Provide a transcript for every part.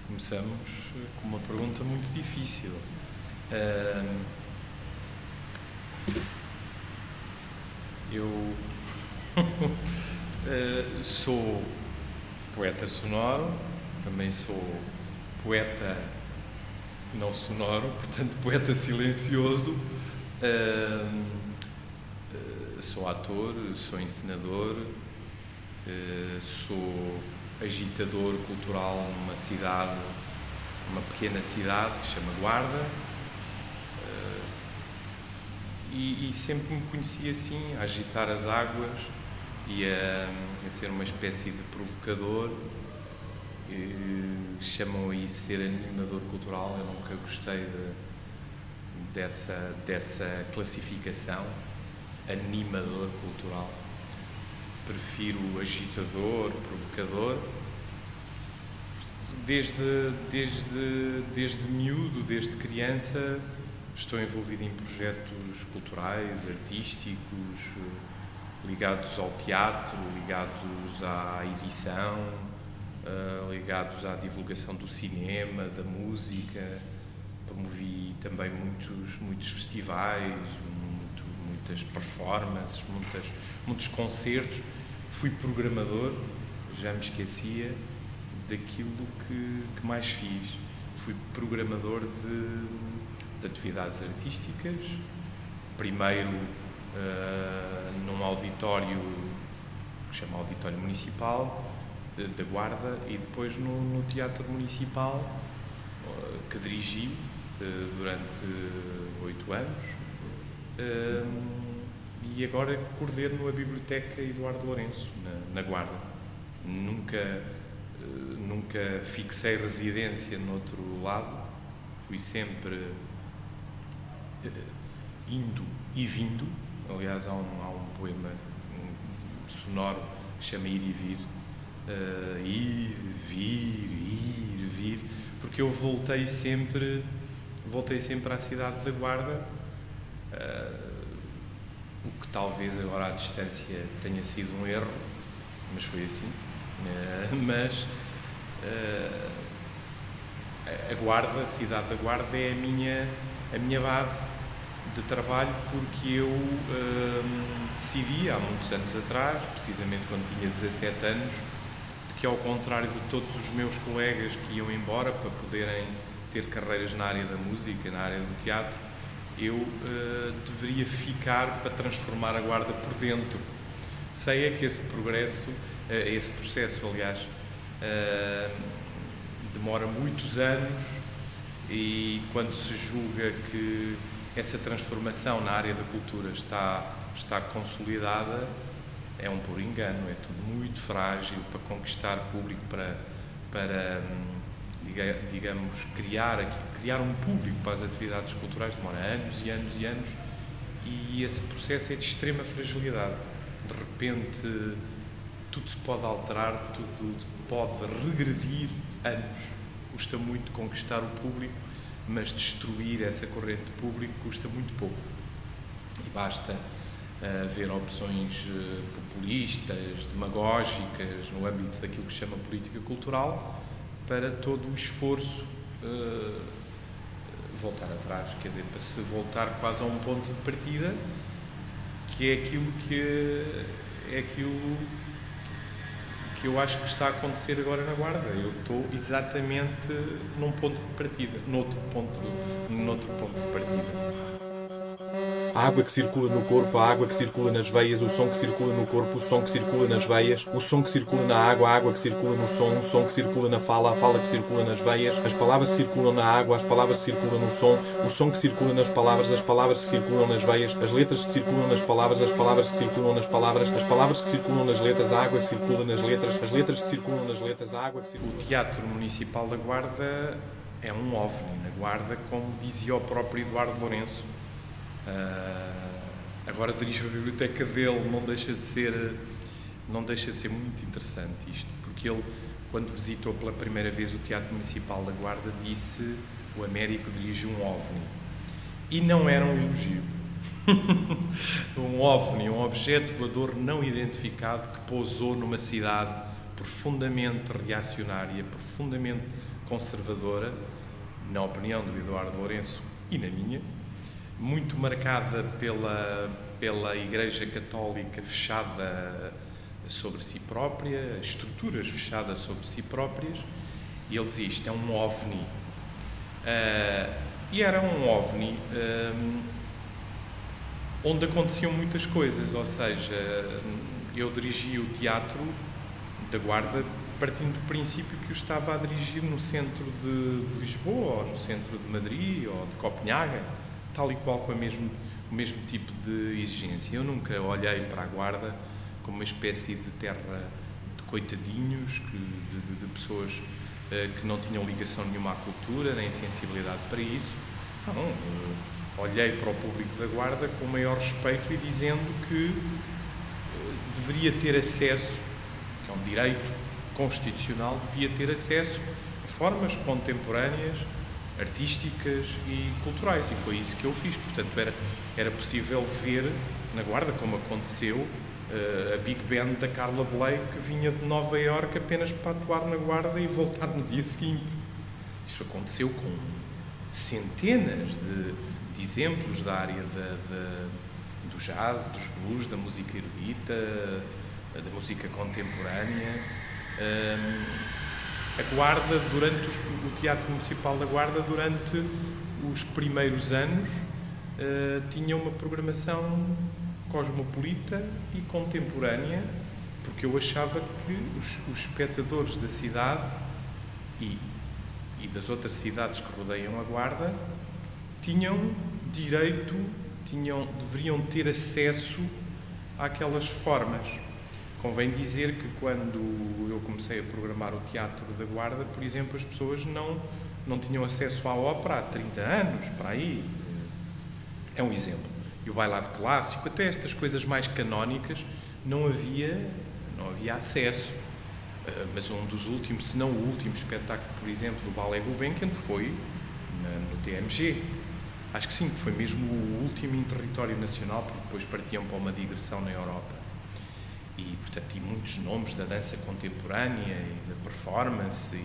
Começamos com uma pergunta muito difícil. Eu sou poeta sonoro, também sou poeta não sonoro, portanto poeta silencioso, sou ator, sou encenador, sou agitador cultural numa cidade, uma pequena cidade que se chama Guarda, e sempre me conheci assim, a agitar as águas e a ser uma espécie de provocador. Chamam a isso ser animador cultural. Eu nunca gostei dessa classificação, animador cultural. Prefiro agitador, provocador. Desde miúdo, desde criança, estou envolvido em projetos culturais, artísticos, ligados ao teatro, ligados à edição, ligados à divulgação do cinema, da música. Promovi também muitos festivais, muitas performances, muitos concertos. Fui programador, já me esquecia daquilo que mais fiz. Fui programador de atividades artísticas, primeiro num auditório que se chama Auditório Municipal da Guarda, e depois no Teatro Municipal, que dirigi durante 8 anos, e agora coordeno a Biblioteca Eduardo Lourenço, na Guarda. Nunca fixei residência no outro lado, fui sempre indo e vindo. Aliás, há um poema sonoro que chama Ir e Vir. Ir, vir, porque eu voltei sempre à cidade da Guarda, o que talvez agora à distância tenha sido um erro, mas foi assim. Mas a Guarda, a cidade da Guarda, é a minha base de trabalho, porque eu decidi há muitos anos atrás, precisamente quando tinha 17 anos, que ao contrário de todos os meus colegas que iam embora para poderem ter carreiras na área da música, na área do teatro, eu deveria ficar para transformar a Guarda por dentro. Sei é que esse processo, aliás, demora muitos anos, e quando se julga que essa transformação na área da cultura está consolidada, é um puro engano. É tudo muito frágil para conquistar público, para digamos, criar um público para as atividades culturais. Demora anos e anos e anos, e esse processo é de extrema fragilidade. De repente tudo se pode alterar, tudo pode regredir anos. Custa muito conquistar o público, mas destruir essa corrente de público custa muito pouco. E basta haver opções populistas, demagógicas, no âmbito daquilo que se chama política cultural, para todo o esforço voltar atrás. Quer dizer, para se voltar quase a um ponto de partida, que é aquilo que eu acho que está a acontecer agora na Guarda. Eu estou exatamente num ponto de partida, noutro ponto de partida. A água que circula no corpo, a água que circula nas veias, o som que circula no corpo, o som que circula nas veias, o som que circula na água, a água que circula no som, o som que circula na fala, a fala que circula nas veias, as palavras que circulam na água, as palavras que circulam no som, o som que circula nas palavras, as palavras que circulam nas veias, as letras que circulam nas palavras, as palavras que circulam nas palavras, as palavras que circulam nas letras, a água que circula nas letras, as letras que circulam nas letras, a água que circula. O Teatro Municipal da Guarda é um OVNI na Guarda, como dizia o próprio Eduardo Lourenço. Agora dirijo a biblioteca dele, não deixa de ser muito interessante isto, porque ele, quando visitou pela primeira vez o Teatro Municipal da Guarda, disse: o Américo dirige um OVNI. E não era um elogio. Um OVNI, um objeto voador não identificado que pousou numa cidade profundamente reacionária, profundamente conservadora, na opinião do Eduardo Lourenço e na minha, muito marcada pela Igreja Católica fechada sobre si própria, estruturas fechadas sobre si próprias, e ele dizia: isto é um OVNI. E era um OVNI onde aconteciam muitas coisas, ou seja, eu dirigi o Teatro da Guarda partindo do princípio que o estava a dirigir no centro de Lisboa, ou no centro de Madrid, ou de Copenhaga, tal e qual com o mesmo tipo de exigência. Eu nunca olhei para a Guarda como uma espécie de terra de coitadinhos, de pessoas que não tinham ligação nenhuma à cultura, nem sensibilidade para isso. Não, olhei para o público da Guarda com o maior respeito e dizendo que deveria ter acesso, que é um direito constitucional, devia ter acesso a formas contemporâneas, artísticas e culturais, e foi isso que eu fiz. Portanto, era possível ver na Guarda, como aconteceu, a Big Band da Carla Blake, que vinha de Nova Iorque apenas para atuar na Guarda e voltar no dia seguinte. Isto aconteceu com centenas de exemplos da área do jazz, dos blues, da música erudita, da música contemporânea. A Guarda, o Teatro Municipal da Guarda, durante os primeiros anos, tinha uma programação cosmopolita e contemporânea, porque eu achava que os espectadores da cidade e das outras cidades que rodeiam a Guarda tinham direito, deveriam ter acesso àquelas formas. Convém dizer que quando eu comecei a programar o Teatro da Guarda, por exemplo, as pessoas não tinham acesso à ópera há 30 anos, para aí. É um exemplo. E o bailado clássico, até estas coisas mais canónicas, não havia acesso. Mas um dos últimos, se não o último espetáculo, por exemplo, do Ballet Gulbenkian foi no TMG. Acho que sim, foi mesmo o último em território nacional, porque depois partiam para uma digressão na Europa. E, portanto, tinha muitos nomes da dança contemporânea e da performance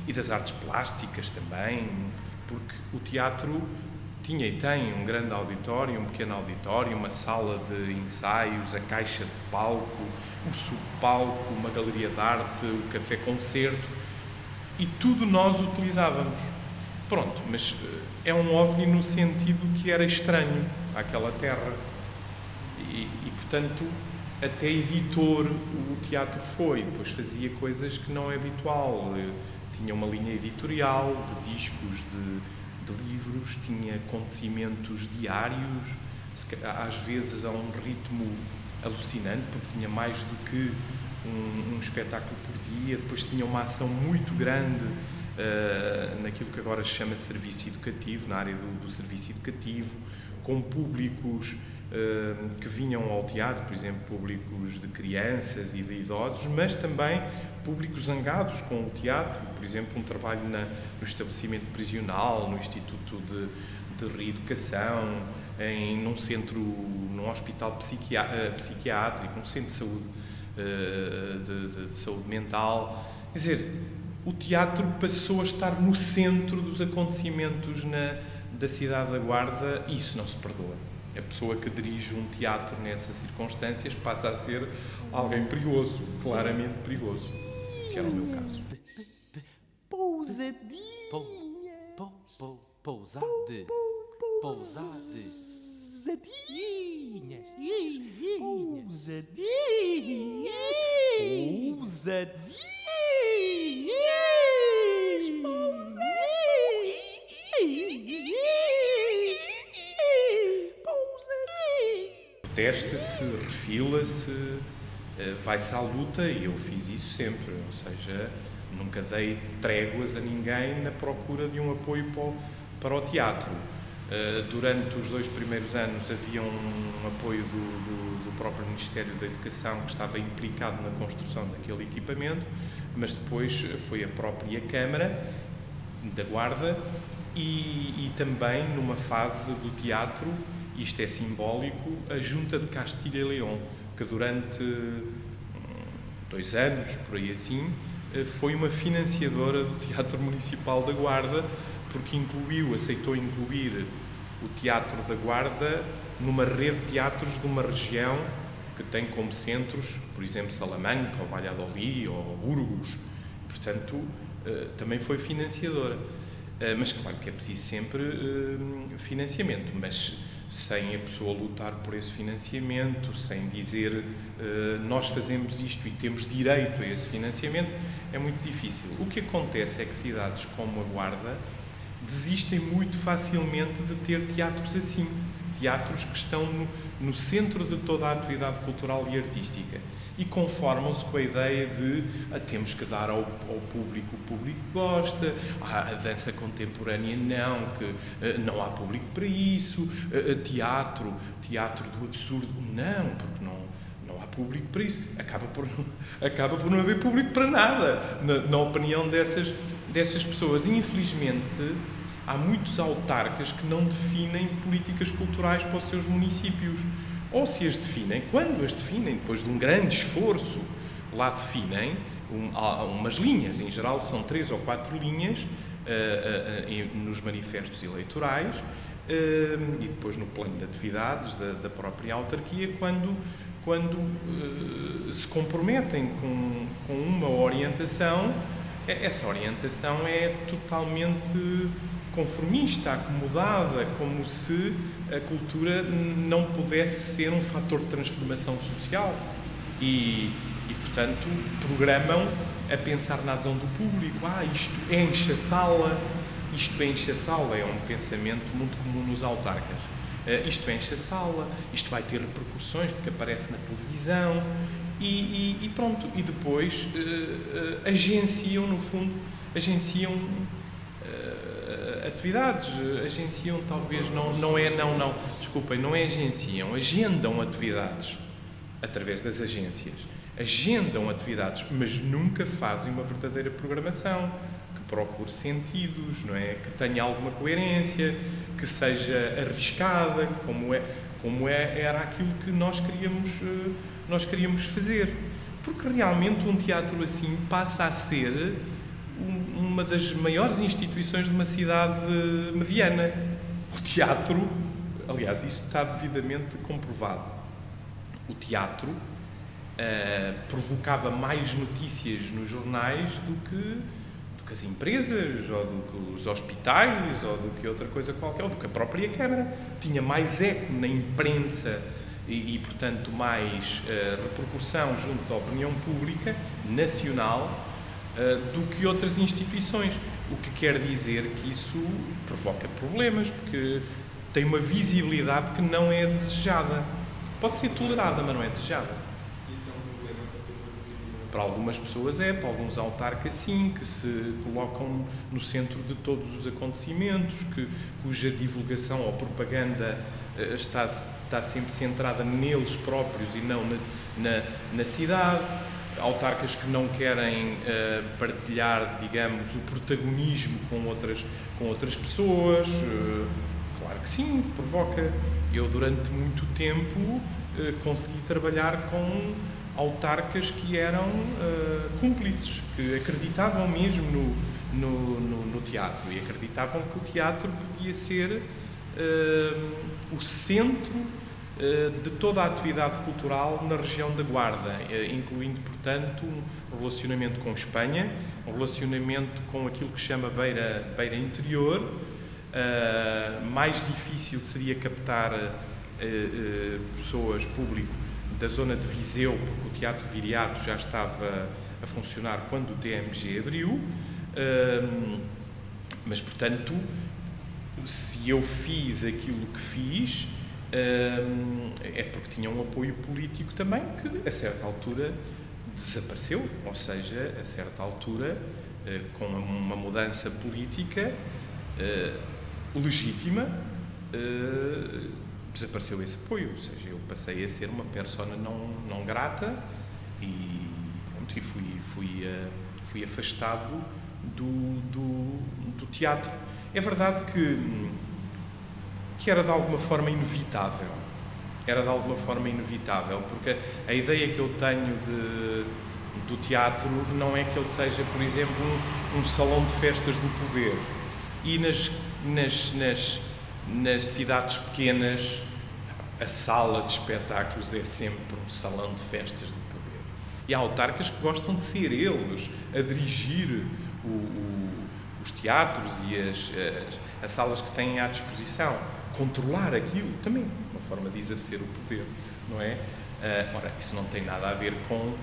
e das artes plásticas também, porque o teatro tinha e tem um grande auditório, um pequeno auditório, uma sala de ensaios, a caixa de palco, o subpalco, uma galeria de arte, o café-concerto, e tudo nós utilizávamos. Pronto, mas é um OVNI no sentido que era estranho àquela terra. E portanto, até editor o teatro foi, pois fazia coisas que não é habitual. Tinha uma linha editorial de discos, de livros, tinha acontecimentos diários, às vezes a um ritmo alucinante, porque tinha mais do que um espetáculo por dia. Depois tinha uma ação muito grande naquilo que agora se chama serviço educativo, na área do serviço educativo, com públicos que vinham ao teatro, por exemplo, públicos de crianças e de idosos, mas também públicos zangados com o teatro, por exemplo, um trabalho no estabelecimento prisional, no Instituto de Reeducação, num hospital psiquiátrico, um centro de saúde, de saúde mental. Quer dizer, o teatro passou a estar no centro dos acontecimentos da cidade da Guarda, e isso não se perdoa. A pessoa que dirige um teatro nessas circunstâncias passa a ser alguém perigoso, claramente perigoso, que era o meu caso. Pousadinha. Pousade. Testa-se, refila-se, vai-se à luta, e eu fiz isso sempre, ou seja, nunca dei tréguas a ninguém na procura de um apoio para o teatro. Durante os 2 primeiros anos havia um apoio do próprio Ministério da Educação, que estava implicado na construção daquele equipamento, mas depois foi a própria Câmara da Guarda e também, numa fase do teatro, isto é simbólico, a Junta de Castilha e León, que durante 2 anos, por aí assim, foi uma financiadora do Teatro Municipal da Guarda, porque aceitou incluir o Teatro da Guarda numa rede de teatros de uma região que tem como centros, por exemplo, Salamanca, ou Valladolid, ou Burgos. Portanto, também foi financiadora. Mas claro que é preciso sempre financiamento, mas sem a pessoa lutar por esse financiamento, sem dizer nós fazemos isto e temos direito a esse financiamento, é muito difícil. O que acontece é que cidades como a Guarda desistem muito facilmente de ter teatros assim, teatros que estão no centro de toda a atividade cultural e artística, e conformam-se com a ideia de temos que dar ao público, o público gosta, a dança contemporânea não, que não há público para isso, teatro do absurdo não, porque não há público para isso, acaba por não haver público para nada, na opinião dessas pessoas. E, infelizmente, há muitos autarcas que não definem políticas culturais para os seus municípios. Ou se as definem, quando as definem, depois de um grande esforço, lá definem umas linhas, em geral são 3 ou 4 linhas nos manifestos eleitorais e depois no plano de atividades da própria autarquia, quando se comprometem com uma orientação. Essa orientação é totalmente conformista, acomodada, como se a cultura não pudesse ser um fator de transformação social e portanto, programam a pensar na adesão do público. Isto enche a sala, é um pensamento muito comum nos autarcas. Isto enche a sala, isto vai ter repercussões porque aparece na televisão e pronto. E depois agenciam, no fundo, atividades, talvez, agendam atividades através das agências, mas nunca fazem uma verdadeira programação, que procure sentidos, não é? Que tenha alguma coerência, que seja arriscada, era aquilo que nós queríamos fazer. Porque realmente um teatro assim passa a ser uma das maiores instituições de uma cidade mediana. O teatro, aliás, isso está devidamente comprovado. O teatro provocava mais notícias nos jornais do que as empresas, ou do que os hospitais, ou do que outra coisa qualquer, ou do que a própria Câmara. Tinha mais eco na imprensa e portanto, mais repercussão junto da opinião pública nacional do que outras instituições. O que quer dizer que isso provoca problemas, porque tem uma visibilidade que não é desejada. Pode ser tolerada, mas não é desejada. Isso é um problema para algumas pessoas para alguns autarcas sim, que se colocam no centro de todos os acontecimentos, cuja divulgação ou propaganda está sempre centrada neles próprios e não na cidade. Autarcas que não querem partilhar, digamos, o protagonismo com outras pessoas. Claro que sim, provoca. Eu, durante muito tempo, consegui trabalhar com autarcas que eram cúmplices, que acreditavam mesmo no teatro e acreditavam que o teatro podia ser o centro de toda a atividade cultural na região da Guarda, incluindo, portanto, um relacionamento com Espanha, um relacionamento com aquilo que se chama Beira Interior. Mais difícil seria captar pessoas, público, da zona de Viseu, porque o Teatro Viriato já estava a funcionar quando o TMG abriu. Mas, portanto, se eu fiz aquilo que fiz, é porque tinha um apoio político também que, a certa altura, desapareceu. Ou seja, a certa altura, com uma mudança política legítima, desapareceu esse apoio, ou seja, eu passei a ser uma persona não grata e, pronto, e fui afastado do teatro. É verdade que era de alguma forma inevitável. Era de alguma forma inevitável, porque a ideia que eu tenho do teatro não é que ele seja, por exemplo, um salão de festas do poder. E nas cidades pequenas, a sala de espetáculos é sempre um salão de festas do poder. E há autarcas que gostam de ser eles a dirigir os teatros e as salas que têm à disposição. Controlar aquilo também, uma forma de exercer o poder, não é? Ora, isso não tem nada a ver com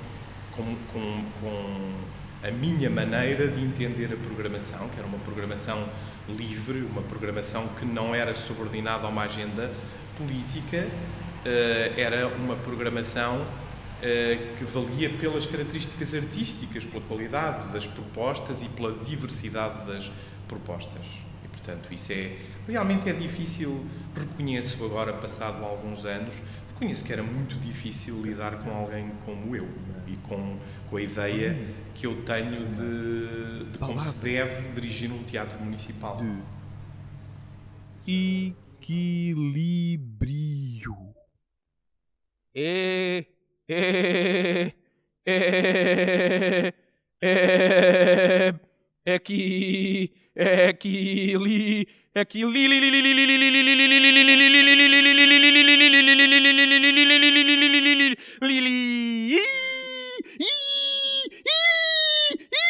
a minha maneira de entender a programação, que era uma programação livre, uma programação que não era subordinada a uma agenda política, era uma programação que valia pelas características artísticas, pela qualidade das propostas e pela diversidade das propostas. E, portanto, isso realmente é difícil, reconheço agora, passado alguns anos, reconheço que era muito difícil lidar com alguém como eu e com a ideia que eu tenho de como se deve dirigir um teatro municipal. Equilíbrio.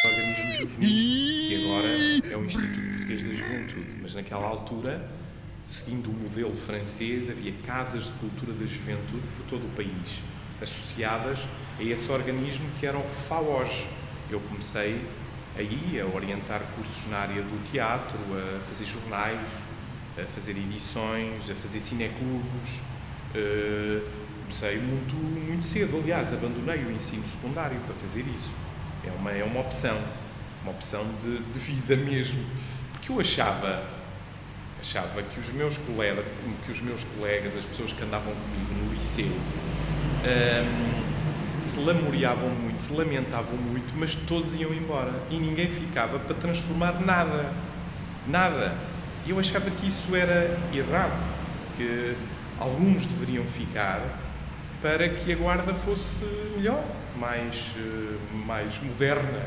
Organismo juvenil, que agora é o Instituto Português da Juventude, mas naquela altura, seguindo o modelo francês, havia casas de cultura da juventude por todo o país, associadas a esse organismo que era o FAOJ. Eu comecei aí a orientar cursos na área do teatro, a fazer jornais, a fazer edições, a fazer cineclubes. Comecei muito cedo, aliás, abandonei o ensino secundário para fazer isso. É uma opção de vida mesmo, porque eu achava que os meus colegas, as pessoas que andavam comigo no liceu, se lamuriavam muito, se lamentavam muito, mas todos iam embora e ninguém ficava para transformar nada. E eu achava que isso era errado, que alguns deveriam ficar para que a Guarda fosse melhor, mais moderna,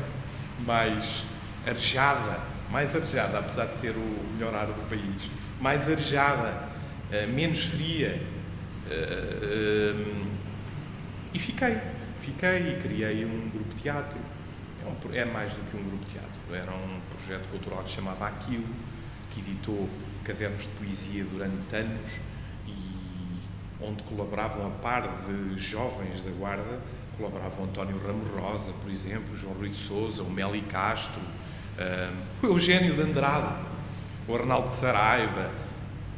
mais arejada, apesar de ter o melhor ar do país, mais arejada, menos fria. E fiquei e criei um grupo de teatro. É mais do que um grupo de teatro. Era um projeto cultural que se chamava Aquilo, que editou cadernos de poesia durante anos e onde colaboravam a par de jovens da Guarda, colaboravam António Ramos Rosa, por exemplo, João Rui de Sousa, o Meli Castro, o Eugénio de Andrade, o Arnaldo Saraiva.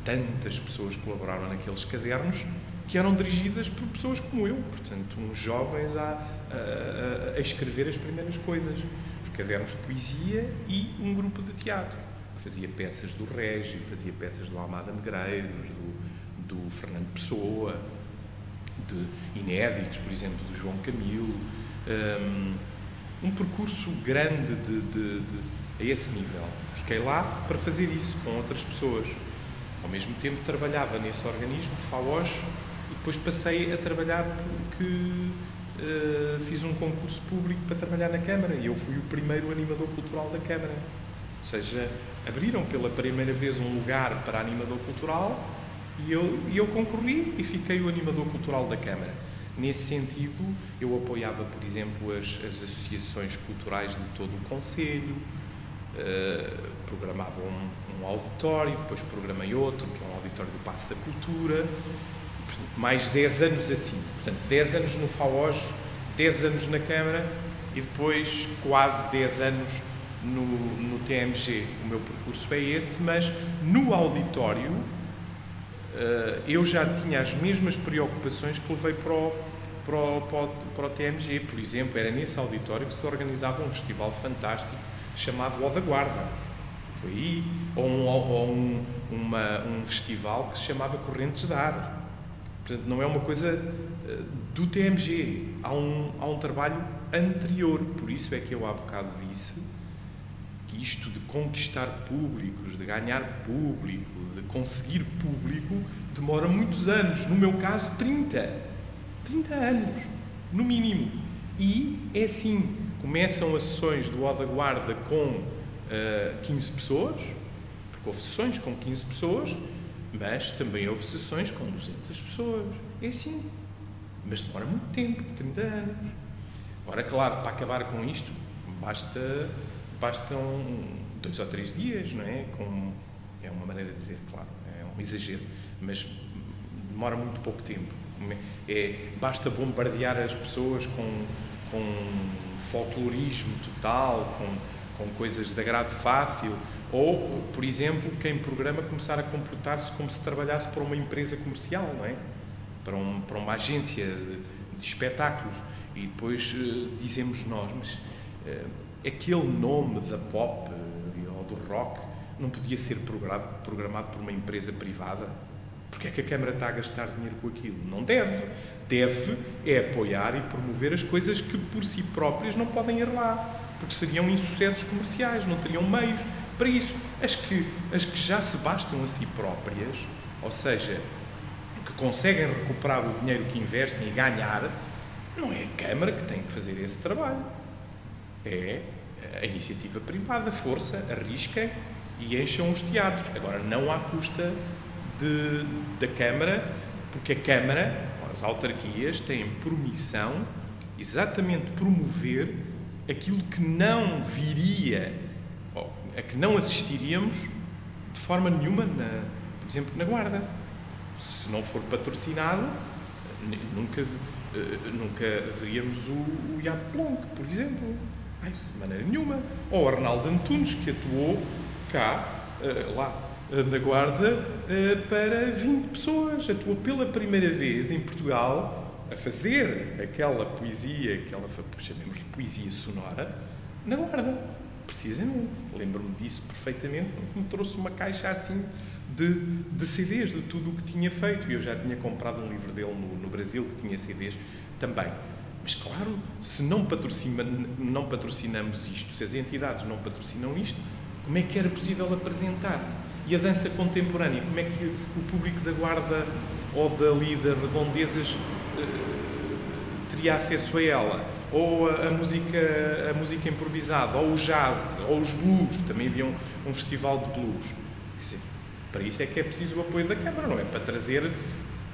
Tantas pessoas colaboraram naqueles cadernos que eram dirigidas por pessoas como eu, portanto, uns jovens a escrever as primeiras coisas. Os cadernos de poesia e um grupo de teatro. Fazia peças do Régio, fazia peças do Almada Negreiros, do Fernando Pessoa, de inéditos, por exemplo, do João Camilo. Um percurso grande a esse nível. Fiquei lá para fazer isso com outras pessoas. Ao mesmo tempo trabalhava nesse organismo, FAOJ, e depois passei a trabalhar porque fiz um concurso público para trabalhar na Câmara e eu fui o primeiro animador cultural da Câmara. Ou seja, abriram pela primeira vez um lugar para animador cultural e eu concorri e fiquei o animador cultural da Câmara. Nesse sentido, eu apoiava, por exemplo, as associações culturais de todo o concelho, programava um auditório, depois programei outro, que é um auditório do Paço da Cultura, mais 10 anos assim. Portanto, 10 anos no FAOJ, 10 anos na Câmara e depois quase 10 anos no TMG. O meu percurso é esse, mas no auditório eu já tinha as mesmas preocupações que levei para o TMG. Por exemplo, era nesse auditório que se organizava um festival fantástico chamado O da Guarda. Foi aí. Ou um festival que se chamava Correntes de Ar. Portanto, não é uma coisa do TMG. Há um trabalho anterior. Por isso é que eu há bocado disse que isto de conquistar públicos, de ganhar público, de conseguir público, demora muitos anos. No meu caso, 30 anos, no mínimo. E é assim, começam as sessões do Ó da Guarda com 15 pessoas, porque houve sessões com 15 pessoas, mas também houve sessões com 200 pessoas. É assim. Mas demora muito tempo, 30 anos. Ora, claro, para acabar com isto, bastam 2 ou 3 dias, não é? É uma maneira de dizer, claro, é um exagero, mas demora muito pouco tempo. Basta bombardear as pessoas com folclorismo total, com coisas de agrado fácil, ou, por exemplo, quem programa começar a comportar-se como se trabalhasse para uma empresa comercial, não é? Para uma agência de espetáculos. E depois dizemos nós, mas aquele nome da pop ou do rock não podia ser programado por uma empresa privada? Porque é que a Câmara está a gastar dinheiro com aquilo? Não deve. Deve apoiar e promover as coisas que por si próprias não podem ir lá, porque seriam insucessos comerciais, não teriam meios para isso. As que já se bastam a si próprias, ou seja, que conseguem recuperar o dinheiro que investem e ganhar, não é a Câmara que tem que fazer esse trabalho. É a iniciativa privada. Força, arrisquem e encham os teatros. Agora, não à custa da Câmara, porque a Câmara, as autarquias, têm por missão exatamente promover aquilo que não viria, ou a que não assistiríamos de forma nenhuma, por exemplo, na Guarda. Se não for patrocinado, nunca veríamos o Iago Blanc, por exemplo. De maneira nenhuma. Ou o Arnaldo Antunes, que atuou cá, lá, na Guarda, para 20 pessoas. Atuou pela primeira vez em Portugal a fazer aquela poesia, chamemos-lhe poesia sonora, na Guarda. Precisamente. Lembro-me disso perfeitamente, porque me trouxe uma caixa assim de CDs, de tudo o que tinha feito. E eu já tinha comprado um livro dele no Brasil, que tinha CDs também. Mas, claro, se não patrocinamos isto, se as entidades não patrocinam isto, como é que era possível apresentar-se? E a dança contemporânea, como é que o público da Guarda ou dali das redondezas teria acesso a ela? Ou a música improvisada, ou o jazz, ou os blues, também havia um festival de blues. Quer dizer, para isso é que é preciso o apoio da Câmara, não é? Para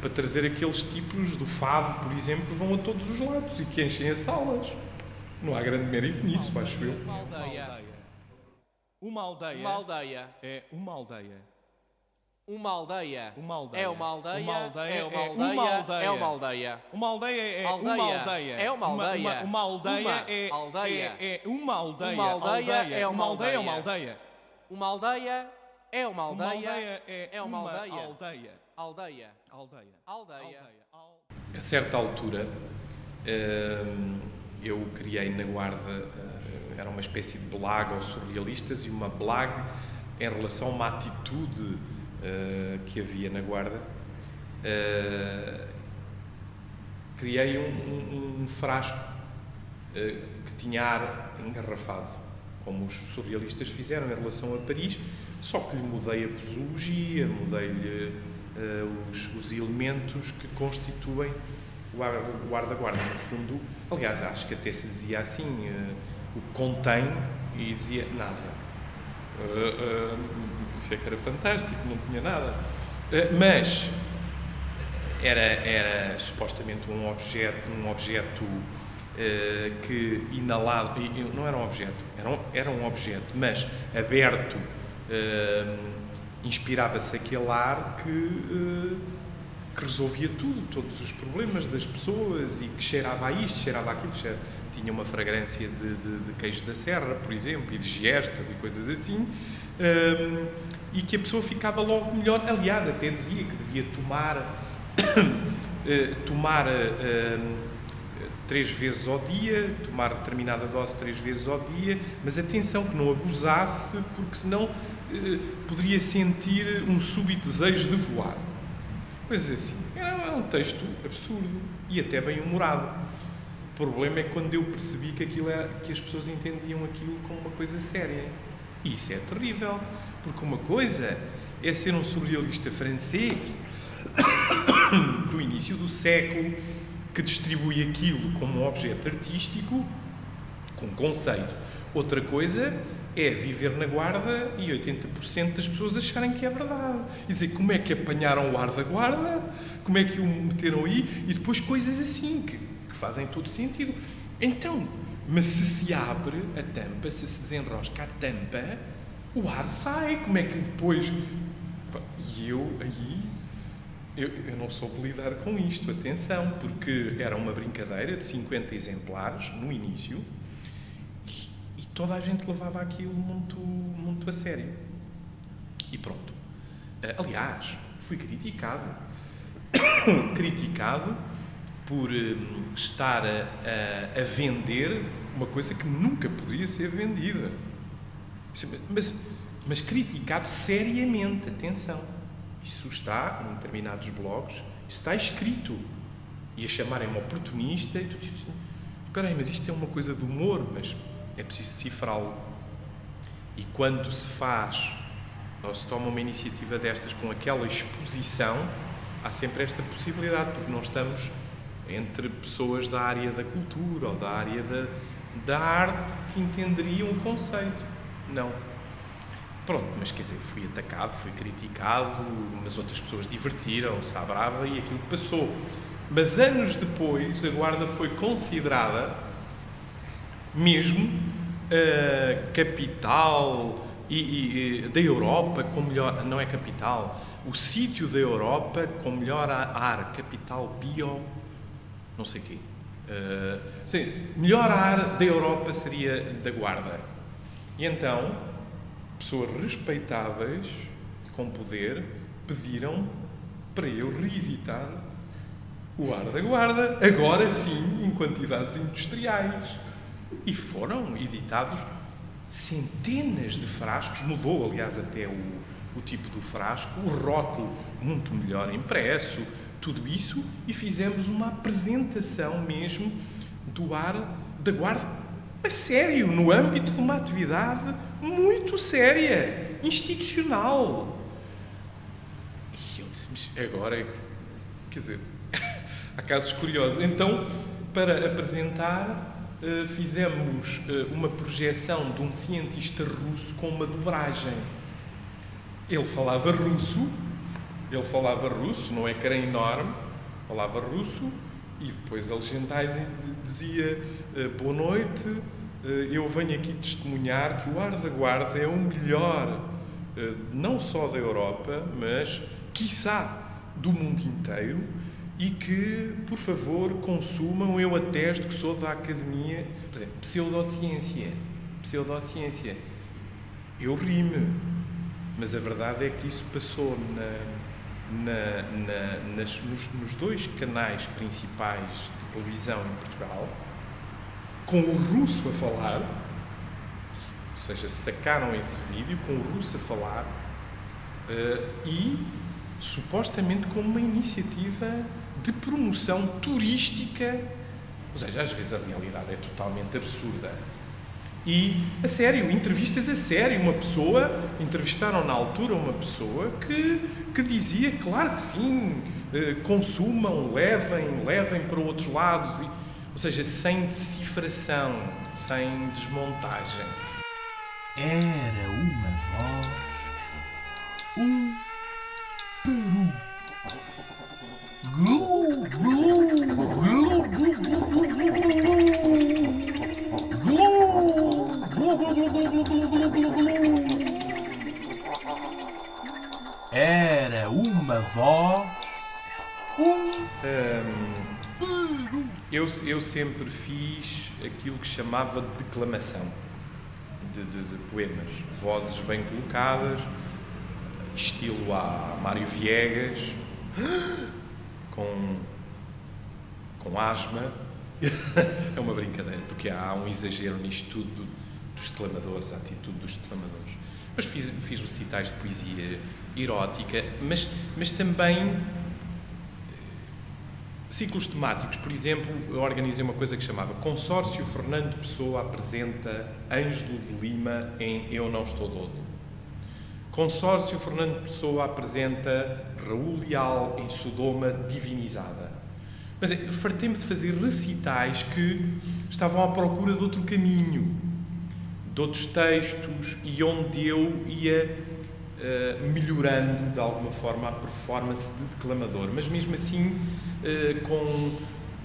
trazer aqueles tipos do fado, por exemplo, que vão a todos os lados e que enchem as salas. Não há grande mérito nisso, acho eu. Uma aldeia. Uma aldeia. Uma aldeia. É uma aldeia. Uma aldeia. Uma aldeia. É uma aldeia. Uma aldeia. É uma É uma aldeia. aldeia. É uma aldeia. Uma aldeia é Aldeia. uma aldeia. É uma aldeia. Uma aldeia Uma é aldeia. é uma aldeia. Uma aldeia é uma aldeia. É uma aldeia. aldeia. Uma aldeia é uma Uma aldeia. aldeia é uma uma aldeia. aldeia. Aldeia. Aldeia. Aldeia. A certa altura, eu criei na Guarda, era uma espécie de blague aos surrealistas e uma blague em relação a uma atitude que havia na Guarda. Criei um frasco que tinha ar engarrafado, como os surrealistas fizeram em relação a Paris, só que lhe mudei a posologia, mudei-lhe os elementos que constituem o guarda-guarda. No fundo, aliás, acho que até se dizia assim, o que contém, e dizia nada. Isso é que era fantástico, não tinha nada. Mas era supostamente um objeto que inalado, não era um objeto, era um objeto, mas aberto, inspirava-se aquele ar que resolvia todos os problemas das pessoas e que cheirava a isto, cheirava aquilo, tinha uma fragrância de queijo da serra, por exemplo, e de gestas e coisas assim, e que a pessoa ficava logo melhor. Aliás, até dizia que devia tomar 3 vezes ao dia, tomar determinada dose 3 vezes ao dia, mas atenção, que não abusasse, porque senão poderia sentir um súbito desejo de voar. Coisas assim. Era um texto absurdo e até bem humorado. O problema é quando eu percebi que as pessoas entendiam aquilo como uma coisa séria. E isso é terrível, porque uma coisa é ser um surrealista francês do início do século, que distribui aquilo como um objeto artístico, com conceito. Outra coisa é viver na Guarda e 80% das pessoas acharem que é verdade. E dizer, como é que apanharam o ar da Guarda? Como é que o meteram aí? E depois coisas assim, que fazem todo sentido. Então, mas se abre a tampa, se desenrosca a tampa, o ar sai. Como é que depois... E eu não soube lidar com isto, atenção, porque era uma brincadeira de 50 exemplares no início e toda a gente levava aquilo muito, muito a sério. E pronto. Aliás, fui criticado por estar a vender uma coisa que nunca poderia ser vendida. Mas criticado seriamente, atenção. Isso está em determinados blogs, isso está escrito. E a chamarem-me oportunista, e tu dizes assim, espera aí, mas isto é uma coisa de humor, mas é preciso decifrá-lo. E quando se faz, ou se toma uma iniciativa destas com aquela exposição, há sempre esta possibilidade, porque não estamos entre pessoas da área da cultura ou da área da arte que entenderiam o conceito. Não. Pronto, mas quer dizer, fui atacado, fui criticado, mas outras pessoas divertiram-se à brava e aquilo passou. Mas anos depois, a Guarda foi considerada mesmo a capital da Europa com melhor... Não é capital, o sítio da Europa com melhor ar, capital bio... não sei quê. Sim, melhor ar da Europa seria da Guarda. E então... pessoas respeitáveis, com poder, pediram para eu reeditar o ar da Guarda, agora sim, em quantidades industriais. E foram editados centenas de frascos, mudou, aliás, até o tipo do frasco, o rótulo muito melhor impresso, tudo isso, e fizemos uma apresentação mesmo do ar da Guarda, a sério, no âmbito de uma atividade muito séria, institucional. E eu disse, mas agora, quer dizer, há casos curiosos. Então, para apresentar, fizemos uma projeção de um cientista russo com uma dobragem. Ele falava russo, não é que era enorme, falava russo, e depois a legendagem dizia, boa noite, eu venho aqui testemunhar que o ar da Guarda é o melhor, não só da Europa, mas, quiçá, do mundo inteiro, e que, por favor, consumam, eu atesto que sou da Academia, por exemplo, pseudociência. Eu ri-me, mas a verdade é que isso passou nos dois canais principais de televisão em Portugal, com o russo a falar, ou seja, sacaram esse vídeo com o russo a falar e supostamente como uma iniciativa de promoção turística, ou seja, às vezes a realidade é totalmente absurda. E, a sério, entrevistas a sério, entrevistaram na altura uma pessoa que dizia, claro que sim, consumam, levem para outros lados, ou seja, sem decifração, sem desmontagem. Era uma voz, um peru. Glu, glu, glu, glu, glu, glu, glu. Era uma voz, Eu sempre fiz aquilo que chamava de declamação de poemas, vozes bem colocadas, estilo a Mário Viegas, com asma. É uma brincadeira, porque há um exagero nisto tudo dos declamadores, a atitude dos declamadores. Mas fiz recitais de poesia erótica, mas também ciclos temáticos. Por exemplo, eu organizei uma coisa que chamava Consórcio Fernando Pessoa apresenta Ângelo de Lima em Eu Não Estou Dodo. Consórcio Fernando Pessoa apresenta Raul Leal em Sodoma Divinizada. Mas fartei-me de fazer recitais que estavam à procura de outro caminho, de outros textos, e onde eu ia melhorando de alguma forma a performance de declamador, mas mesmo assim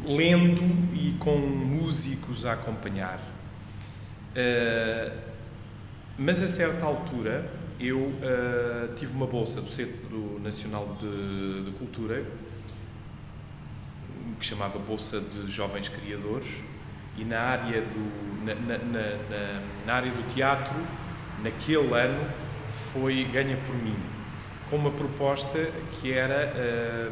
lendo e com músicos a acompanhar. Mas a certa altura eu tive uma bolsa do Centro Nacional de Cultura, que chamava Bolsa de Jovens Criadores, e na área na área do teatro, naquele ano, foi ganha por mim, com uma proposta que era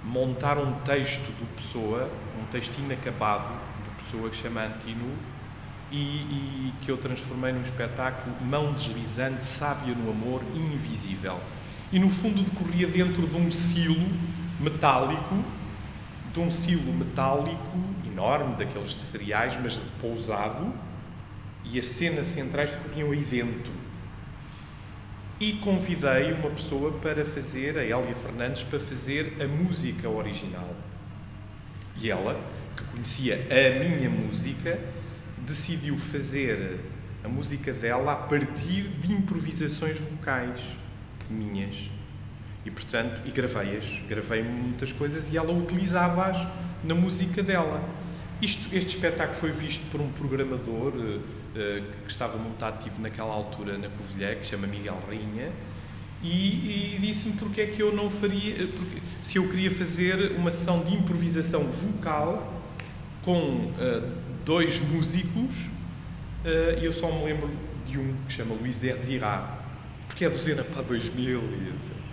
montar um texto do Pessoa, um texto inacabado do Pessoa que se chama Antinu, e que eu transformei num espetáculo Mão Deslizante, Sábia no Amor, Invisível. E no fundo decorria dentro de um silo metálico, enorme, daqueles de cereais, mas repousado, e as cenas centrais decorriam aí dentro. E convidei uma pessoa para fazer, a Hélia Fernandes, para fazer a música original. E ela, que conhecia a minha música, decidiu fazer a música dela a partir de improvisações vocais minhas. E, portanto, gravei muitas coisas e ela utilizava-as na música dela. Este espetáculo foi visto por um programador que estava muito ativo naquela altura na Covilhã, que se chama Miguel Rainha, e disse-me porque é que eu não faria, se eu queria fazer uma sessão de improvisação vocal com 2 músicos, e eu só me lembro de um que se chama Luís Desirá, porque é do Zena para 2000 e etc.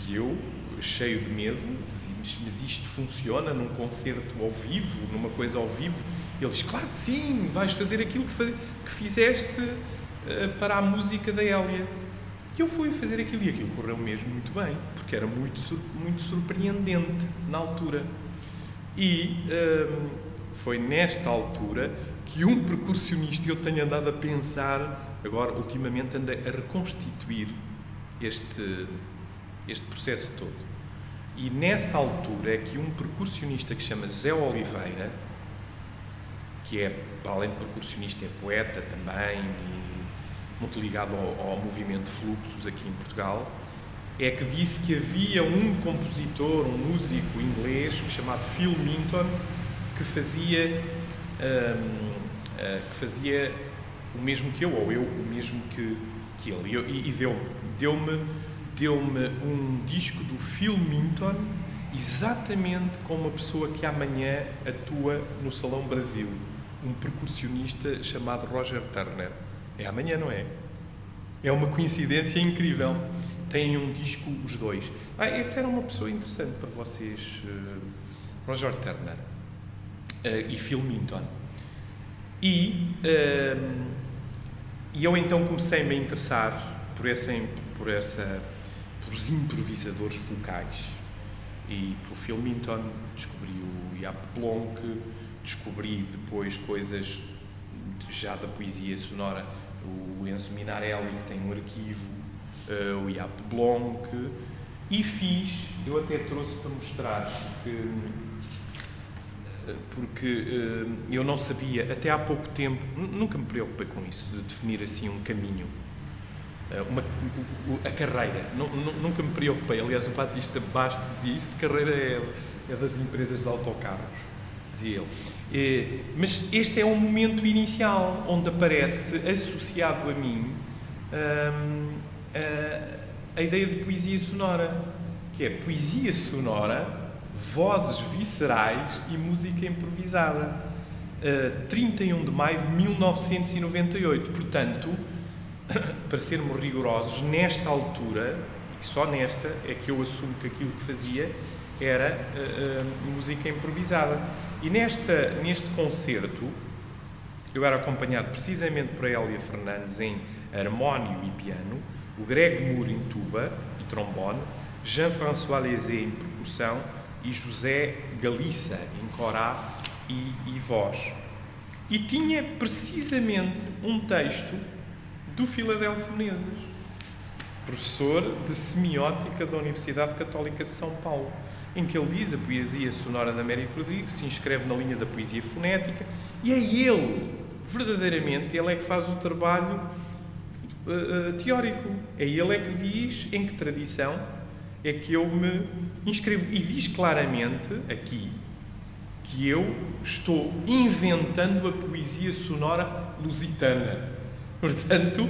E eu, cheio de medo, dizia, mas isto funciona num concerto ao vivo, numa coisa ao vivo? E ele diz, claro que sim, vais fazer aquilo que fizeste para a música da Hélia. E eu fui fazer aquilo, e aquilo correu mesmo muito bem, porque era muito surpreendente na altura. E foi nesta altura que um percussionista, eu tenho andado a pensar, agora ultimamente andei a reconstituir este processo todo. E nessa altura é que um percussionista que se chama Zé Oliveira, que é, para além de percussionista, é poeta também, e muito ligado ao movimento Fluxos aqui em Portugal, é que disse que havia um compositor, um músico inglês chamado Phil Minton, que fazia o mesmo que eu, ou eu o mesmo que ele. E deu-me um disco do Phil Minton, exatamente com uma pessoa que amanhã atua no Salão Brasil, um percussionista chamado Roger Turner. É amanhã, não é? É uma coincidência incrível. Têm um disco os dois. Essa era uma pessoa interessante para vocês, Roger Turner e Phil Minton. E eu então comecei-me a interessar por os improvisadores vocais. E por Phil Minton descobri o Jaap Blonk, descobri depois coisas já da poesia sonora, o Enzo Minarelli, que tem um arquivo, o Jaap Blonk, e eu até trouxe para mostrar, porque eu não sabia, até há pouco tempo, nunca me preocupei com isso, de definir assim um caminho, a carreira, nunca me preocupei. Aliás, o Batista Bastos dizia isto, carreira é das empresas de autocarros, dizia ele. Mas este é um momento inicial, onde aparece, associado a mim, a ideia de poesia sonora, que é poesia sonora, vozes viscerais e música improvisada. 31 de maio de 1998, portanto, para sermos rigorosos, nesta altura, e só nesta, é que eu assumo que aquilo que fazia era música improvisada. E neste concerto, eu era acompanhado precisamente por Hélia Fernandes em harmónio e piano, o Greg Moore em tuba e trombone, Jean-François Lézé em percussão e José Galiça em corá e voz. E tinha precisamente um texto do Filadelfo Menezes, professor de semiótica da Universidade Católica de São Paulo, em que ele diz: a poesia sonora de Américo Rodrigues se inscreve na linha da poesia fonética, e é ele, verdadeiramente, ele é que faz o trabalho teórico. É ele é que diz em que tradição é que eu me inscrevo. E diz claramente aqui que eu estou inventando a poesia sonora lusitana. Portanto,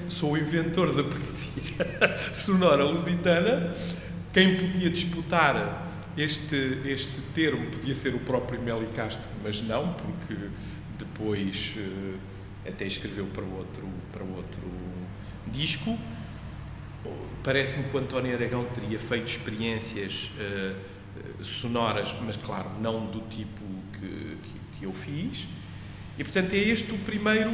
sou o inventor da poesia sonora lusitana. Quem podia disputar este termo podia ser o próprio Meli Castro, mas não, porque depois até escreveu para outro disco. Parece-me que o António Aragão teria feito experiências sonoras, mas claro, não do tipo que eu fiz. E portanto é este o primeiro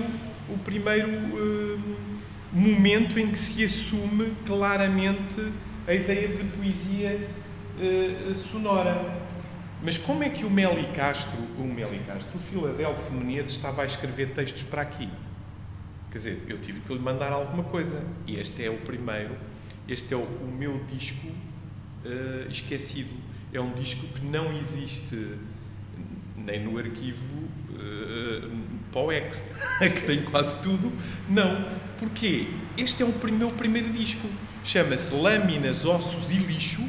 momento em que se assume claramente a ideia de poesia sonora. Mas como é que o Filadelfo Menezes estava a escrever textos para aqui? Quer dizer, eu tive que lhe mandar alguma coisa. E este é o primeiro, este é o meu disco esquecido. É um disco que não existe nem no arquivo POEX, que tem quase tudo. Não. Porquê? Este é o meu primeiro disco. Chama-se Lâminas, Ossos e Lixo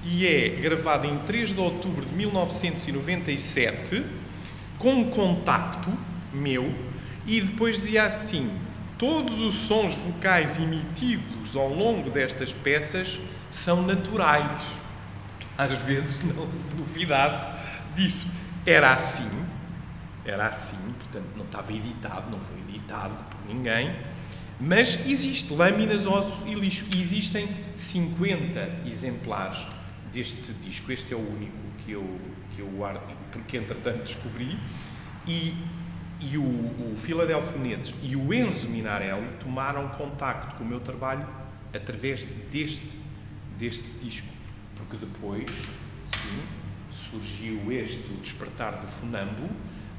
e é gravado em 3 de outubro de 1997 com um contacto meu, e depois dizia assim: todos os sons vocais emitidos ao longo destas peças são naturais. Às vezes não se duvidasse disso. Era assim, portanto não estava editado, não foi editado por ninguém, mas existe Lâminas, Ossos e Lixo, e existem 50 exemplares deste disco. Este é o único que eu guardo, porque entretanto descobri, e o Filadelfo Menezes e o Enzo Minarelli tomaram contacto com o meu trabalho através deste disco, porque depois, sim, surgiu o Despertar do Funâmbulo,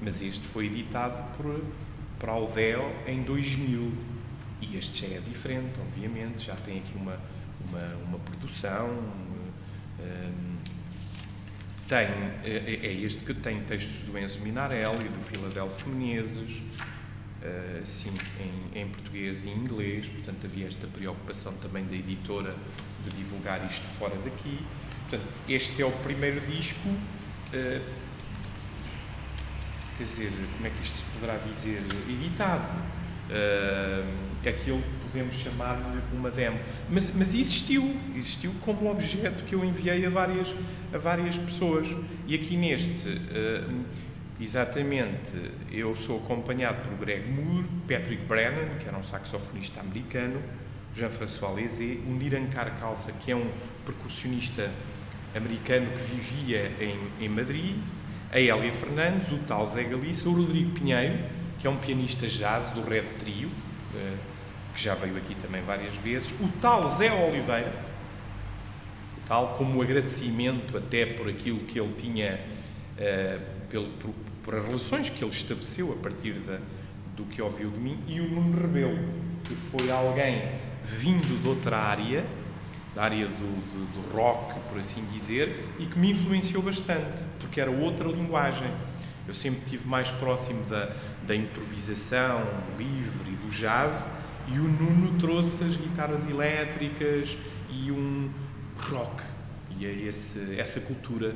mas este foi editado por Aldeo em 2000, e este já é diferente, obviamente, já tem aqui uma produção, é este que tem textos do Enzo Minarelli e do Filadelfo Menezes, sim, em português e em inglês. Portanto, havia esta preocupação também da editora de divulgar isto fora daqui. Portanto, este é o primeiro disco, quer dizer, como é que isto se poderá dizer, editado. Aquilo podemos chamar-lhe uma demo, mas existiu como objeto que eu enviei a várias pessoas. E aqui neste, exatamente, eu sou acompanhado por Greg Moore, Patrick Brennan, que era um saxofonista americano, Jean-François Lézé, o Nirancar Khalsa, que é um percussionista americano que vivia em Madrid, a Hélia Fernandes, o tal Zé Galiça, o Rodrigo Pinheiro, que é um pianista jazz do Red Trio, que já veio aqui também várias vezes, o tal Zé Oliveira, tal como agradecimento até por aquilo que ele tinha, por as relações que ele estabeleceu a partir do que ouviu de mim, e o Nuno Rebelo, que foi alguém vindo de outra área, da área do rock, por assim dizer, e que me influenciou bastante, porque era outra linguagem. Eu sempre estive mais próximo da improvisação livre e do jazz, e o Nuno trouxe as guitarras elétricas e um rock, e é essa cultura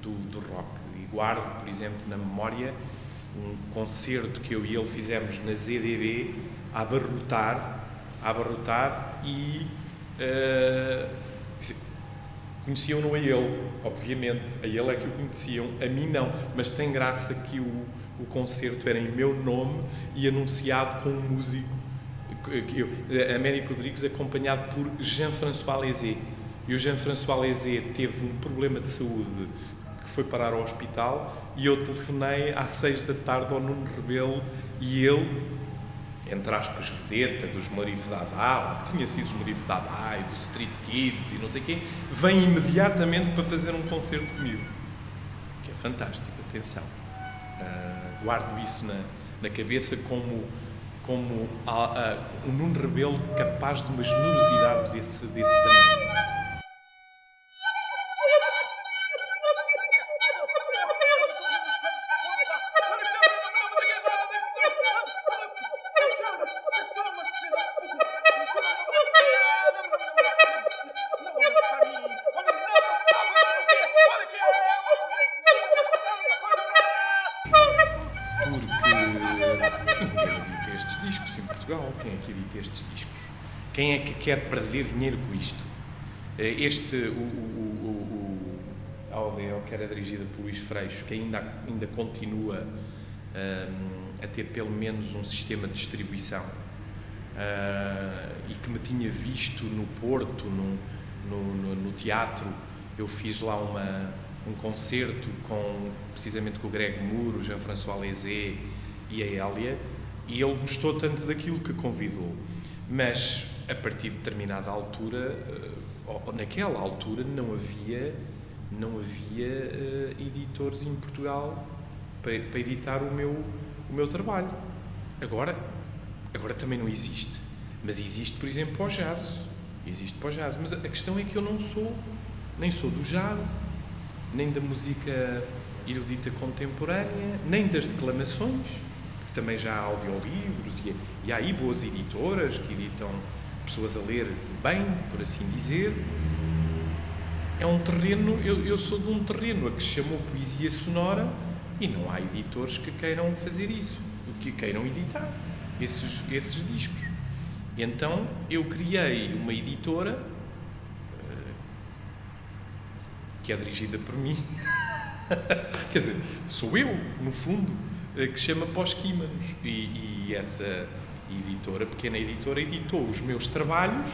do rock. E guardo, por exemplo, na memória, um concerto que eu e ele fizemos na ZDB, a abarrotar e conheciam-no a ele, obviamente, a ele é que o conheciam, a mim não, mas tem graça que o concerto era em meu nome e anunciado com um músico, Américo Rodrigues, acompanhado por Jean-François Lézé. E o Jean-François Lézé teve um problema de saúde que foi parar ao hospital, e eu telefonei às 6 da tarde ao Nuno Rebelo, e ele, entre aspas, vedeta do Esmerife Dadá, que tinha sido Esmerife Dadá e do Street Kids e não sei quê, vem imediatamente para fazer um concerto comigo. Que é fantástico, atenção. Guardo isso na cabeça como um Nuno Rebelo capaz de uma generosidade desse tamanho. Quem é que edita estes discos? Quem é que quer perder dinheiro com isto? A ODL, que era dirigida por Luís Freixo, que ainda continua a ter pelo menos um sistema de distribuição e que me tinha visto no Porto, no teatro. Eu fiz lá um concerto precisamente com o Greg Moore, o Jean-François Lézé e a Hélia, e ele gostou tanto daquilo que convidou. Mas, a partir de determinada altura, naquela altura, não havia editores em Portugal para editar o meu trabalho. Agora também não existe. Mas existe, por exemplo, para o jazz. Mas a questão é que eu nem sou do jazz, nem da música erudita contemporânea, nem das declamações. Também já há audiolivros e há aí boas editoras que editam pessoas a ler bem, por assim dizer. É um terreno, eu sou de um terreno a que se chamou poesia sonora e não há editores que queiram fazer isso, que queiram editar esses discos. E então eu criei uma editora que é dirigida por mim, quer dizer, sou eu, no fundo, que se chama Pós-Químanos, e essa editora, pequena editora, editou os meus trabalhos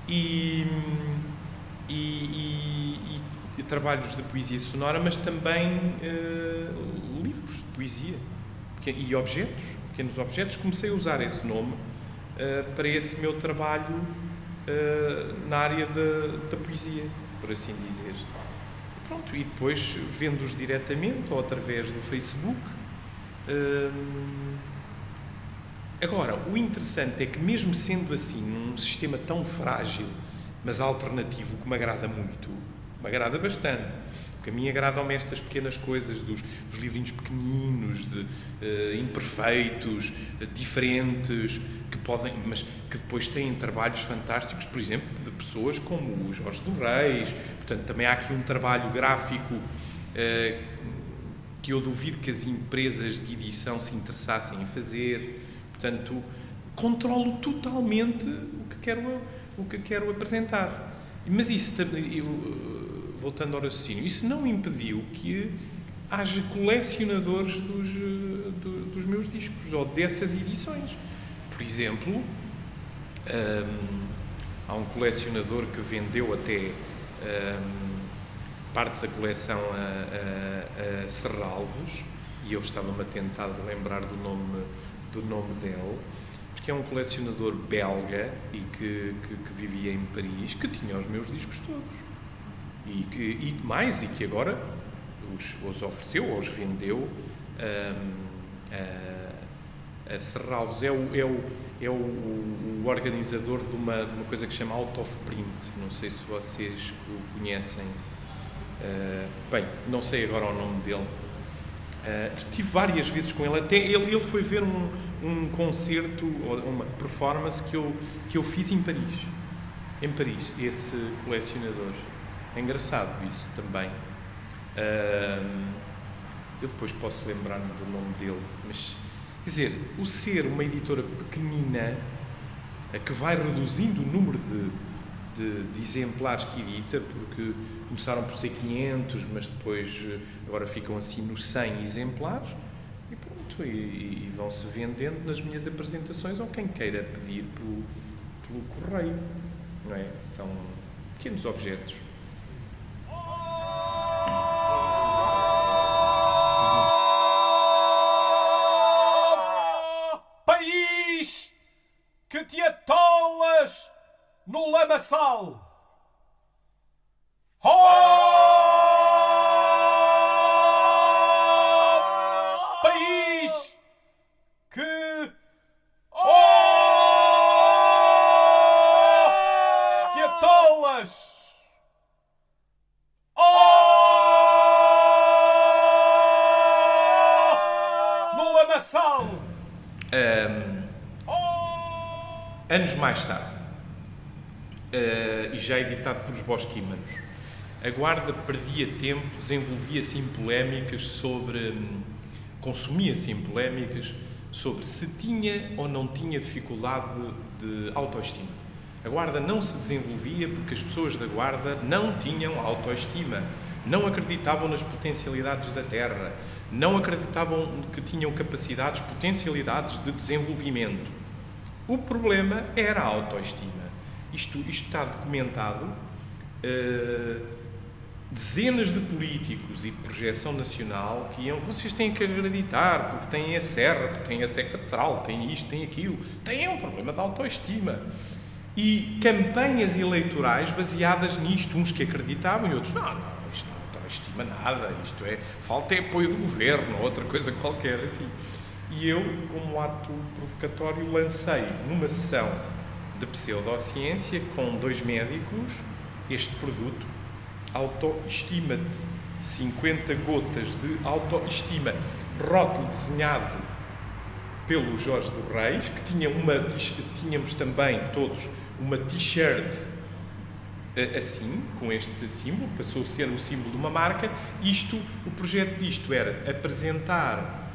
e trabalhos de poesia sonora, mas também livros de poesia e objetos, pequenos objetos. Comecei a usar esse nome para esse meu trabalho na área da poesia, por assim dizer. Pronto, e depois vendo-os diretamente ou através do Facebook. Agora, o interessante é que, mesmo sendo assim, num sistema tão frágil, mas alternativo, que me agrada muito, me agrada bastante, porque a mim agradam-me estas pequenas coisas dos livrinhos pequeninos, imperfeitos, diferentes, mas que depois têm trabalhos fantásticos, por exemplo, de pessoas como o Jorge do Reis. Portanto, também há aqui um trabalho gráfico que eu duvido que as empresas de edição se interessassem em fazer. Portanto, controlo totalmente o que quero apresentar. Mas isso, voltando ao raciocínio, isso não impediu que haja colecionadores dos meus discos ou dessas edições. Por exemplo, há um colecionador que vendeu até parte da coleção a Serralves, e eu estava-me a tentar de lembrar do nome dele, porque é um colecionador belga e que vivia em Paris, que tinha os meus discos todos e que agora os ofereceu ou os vendeu a Serralves. É o organizador de uma coisa que se chama Out of Print. Não sei se vocês o conhecem. Bem, não sei agora o nome dele. Estive várias vezes com ele. Até ele foi ver um concerto, uma performance que eu fiz em Paris, esse colecionador. É engraçado isso também. Eu depois posso lembrar-me do nome dele, mas, quer dizer, o ser uma editora pequenina, que vai reduzindo o número de exemplares que edita, porque começaram por ser 500, mas depois agora ficam assim nos 100 exemplares, e pronto, e vão-se vendendo nas minhas apresentações, ou quem queira pedir pelo correio, não é? São pequenos objetos. País! lamaçal. País que te atolas. No lamaçal. Anos mais tarde, e já editado pelos Bosquímanos, a Guarda perdia tempo, desenvolvia-se em polémicas sobre... consumia-se em polémicas sobre se tinha ou não tinha dificuldade de autoestima. A Guarda não se desenvolvia porque as pessoas da Guarda não tinham autoestima, não acreditavam nas potencialidades da Terra, não acreditavam que tinham capacidades, potencialidades de desenvolvimento. O problema era a autoestima. Isto está documentado. Dezenas de políticos e de projeção nacional que iam, vocês têm que acreditar, porque têm a Serra, porque têm a Sé Catedral, têm isto, têm aquilo. Têm um problema de autoestima. E campanhas eleitorais baseadas nisto, uns que acreditavam e outros, não, isto não é autoestima nada, isto é, falta é apoio do governo, outra coisa qualquer, assim. E eu, como ato provocatório, lancei numa sessão de pseudociência com 2 médicos este produto, Autoestima-te, 50 gotas de autoestima, rótulo desenhado pelo Jorge do Reis, que tínhamos também todos uma t-shirt assim, com este símbolo, passou a ser o símbolo de uma marca. O projeto disto era apresentar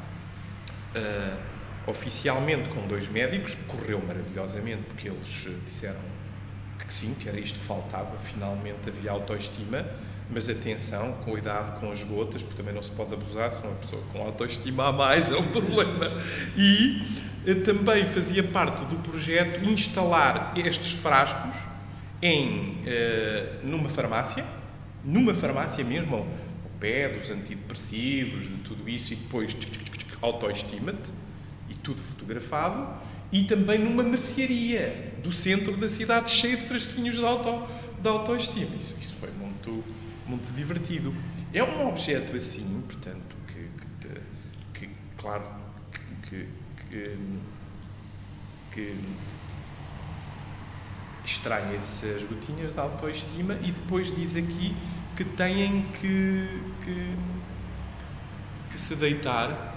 oficialmente com 2 médicos, correu maravilhosamente, porque eles disseram que sim, que era isto que faltava, finalmente havia autoestima, mas atenção, cuidado com as gotas, porque também não se pode abusar, senão a pessoa com autoestima a mais é um problema. E também fazia parte do projeto instalar estes frascos numa farmácia mesmo, ao pé dos antidepressivos, de tudo isso, e depois autoestima-te, e tudo fotografado, e também numa mercearia do centro da cidade, cheio de frasquinhos de autoestima. Isso foi muito divertido. É um objeto assim, portanto, que extrai essas gotinhas de autoestima e depois diz aqui que têm que se deitar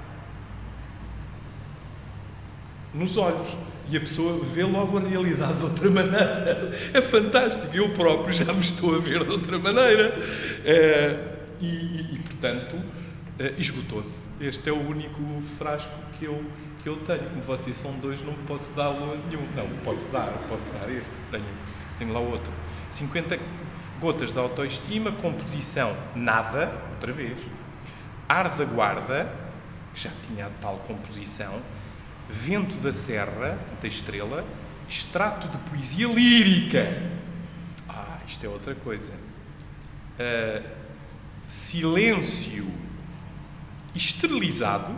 nos olhos. E a pessoa vê logo a realidade de outra maneira. É fantástico. Eu próprio já me estou a ver de outra maneira. Portanto, esgotou-se. Este é o único frasco que eu tenho. Como vocês são 2, não posso dar nenhum. Não, posso dar este. Tenho lá outro. 50 gotas de autoestima, composição nada, outra vez. Ar da Guarda, que já tinha a tal composição. Vento da Serra, da Estrela, extrato de poesia lírica. Isto é outra coisa. Silêncio esterilizado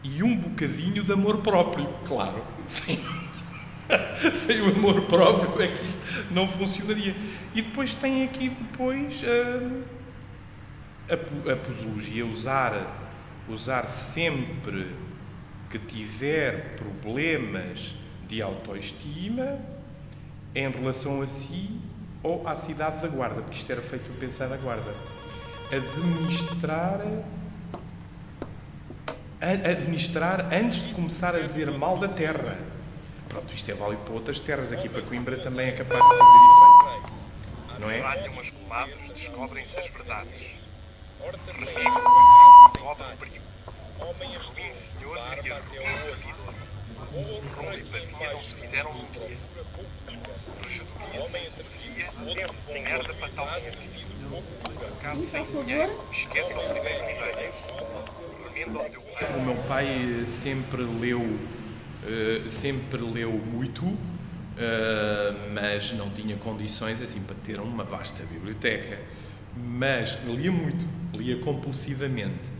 e um bocadinho de amor próprio. Claro, sem o amor próprio é que isto não funcionaria. E depois tem aqui a posologia, usar sempre que tiver problemas de autoestima em relação a si ou à cidade da Guarda, porque isto era feito a pensar na Guarda. Administrar antes de começar a dizer mal da terra. Pronto, isto é válido para outras terras. Aqui para Coimbra também é capaz de fazer efeito. Não é? Valham as comadres, descobrem-se as verdades. Recibo, cobre o perigo. Ruim senhor, e as ruins servidor. Ronda e pavia não se fizeram num dia. Rejedoria sem filosofia, nem herda para tal serviço. Caso sem dinheiro, esqueça o primeiro velho. Remenda ao teu pai. O meu pai sempre leu muito, mas não tinha condições assim para ter uma vasta biblioteca. Mas lia muito, lia compulsivamente.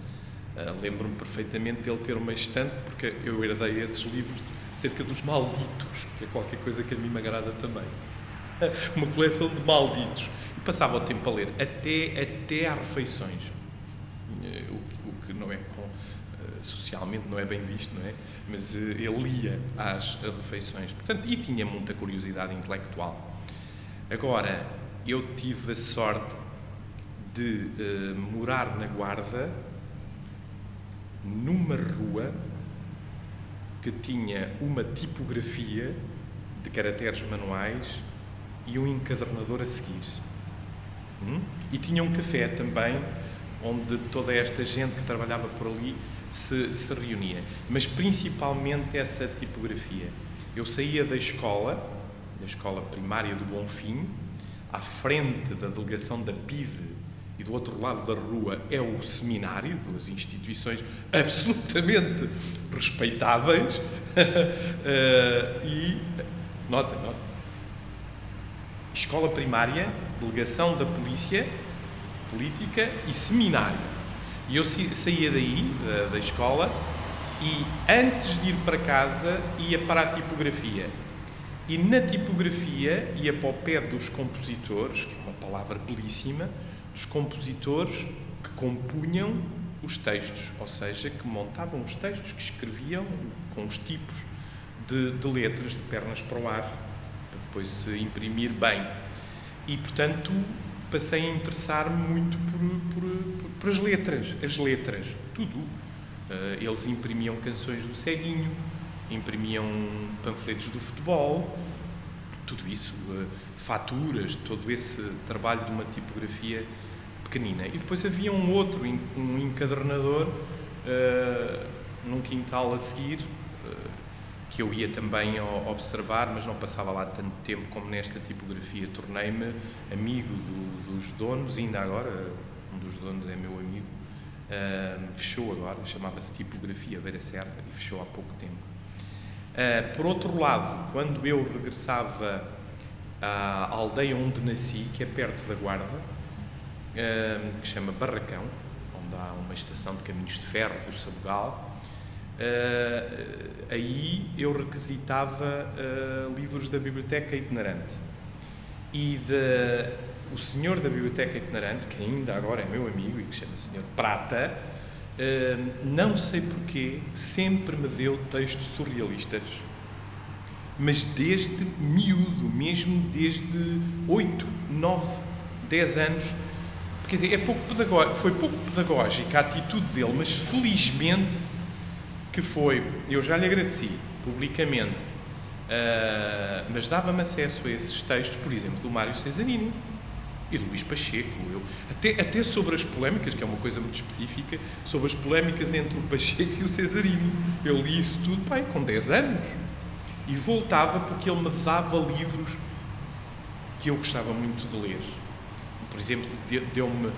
Lembro-me perfeitamente dele ter uma estante, porque eu herdei esses livros acerca dos malditos, que é qualquer coisa que a mim me agrada também. uma coleção de malditos. E passava o tempo a ler, até às refeições. O que não é socialmente não é bem visto, não é? Mas ele lia às refeições. Portanto, e tinha muita curiosidade intelectual. Agora, eu tive a sorte de morar na Guarda, numa rua que tinha uma tipografia de caracteres manuais e um encadernador a seguir. E tinha um café também, onde toda esta gente que trabalhava por ali se reunia. Mas principalmente essa tipografia. Eu saía da escola primária do Bonfim, à frente da delegação da PIDE, e do outro lado da rua é o seminário, duas instituições absolutamente respeitáveis. E, nota, escola primária, delegação da polícia política e seminário. E eu saía daí, da escola, e antes de ir para casa ia para a tipografia. E na tipografia ia para o pé dos compositores, que é uma palavra belíssima, dos compositores que compunham os textos, ou seja, que montavam os textos, que escreviam com os tipos de letras de pernas para o ar, para depois se imprimir bem. E, portanto, passei a interessar-me muito por as letras, tudo. Eles imprimiam canções do Ceguinho, imprimiam panfletos do futebol, tudo isso, faturas, todo esse trabalho de uma tipografia pequenina. E depois havia um encadernador num quintal a seguir, que eu ia também observar, mas não passava lá tanto tempo como nesta tipografia. Tornei-me amigo dos donos, ainda agora, um dos donos é meu amigo, fechou agora, chamava-se Tipografia Beira Serra e fechou há pouco tempo. Por outro lado, quando eu regressava à aldeia onde nasci, que é perto da Guarda, que se chama Barracão, onde há uma estação de caminhos de ferro do Sabugal, aí eu requisitava livros da Biblioteca Itinerante. E o senhor da Biblioteca Itinerante, que ainda agora é meu amigo e que se chama Sr. Prata, não sei porquê, sempre me deu textos surrealistas. Mas desde miúdo, mesmo desde 8, 9, 10 anos. Quer dizer, foi pouco pedagógica a atitude dele, mas felizmente que foi. Eu já lhe agradeci publicamente, mas dava-me acesso a esses textos, por exemplo, do Mário Cesarini e do Luís Pacheco. Até sobre as polémicas, que é uma coisa muito específica, sobre as polémicas entre o Pacheco e o Cesarini. Eu li isso tudo, com 10 anos. E voltava porque ele me dava livros que eu gostava muito de ler. Por exemplo, deu-me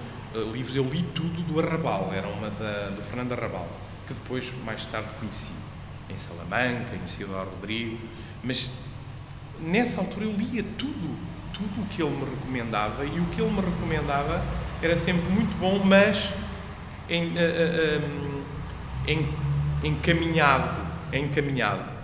livros, eu li tudo do Arrabal, era uma do Fernando Arrabal, que depois, mais tarde, conheci, em Salamanca, em Cidade Rodrigo, mas nessa altura eu lia tudo o que ele me recomendava, e o que ele me recomendava era sempre muito bom, mas encaminhado.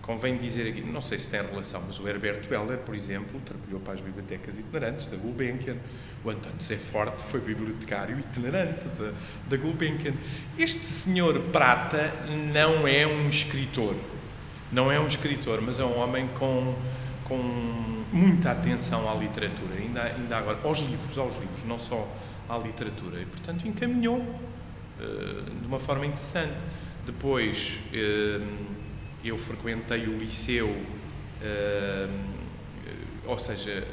Convém dizer aqui, não sei se tem relação, mas o Herberto Helder, por exemplo, trabalhou para as bibliotecas itinerantes da Gulbenkian. O António Zé Forte foi bibliotecário itinerante da Gulbenkian. Este senhor Prata não é um escritor, mas é um homem com muita atenção à literatura, ainda agora, aos livros, não só à literatura. E, portanto, encaminhou de uma forma interessante. Depois, eu frequentei o liceu, ou seja,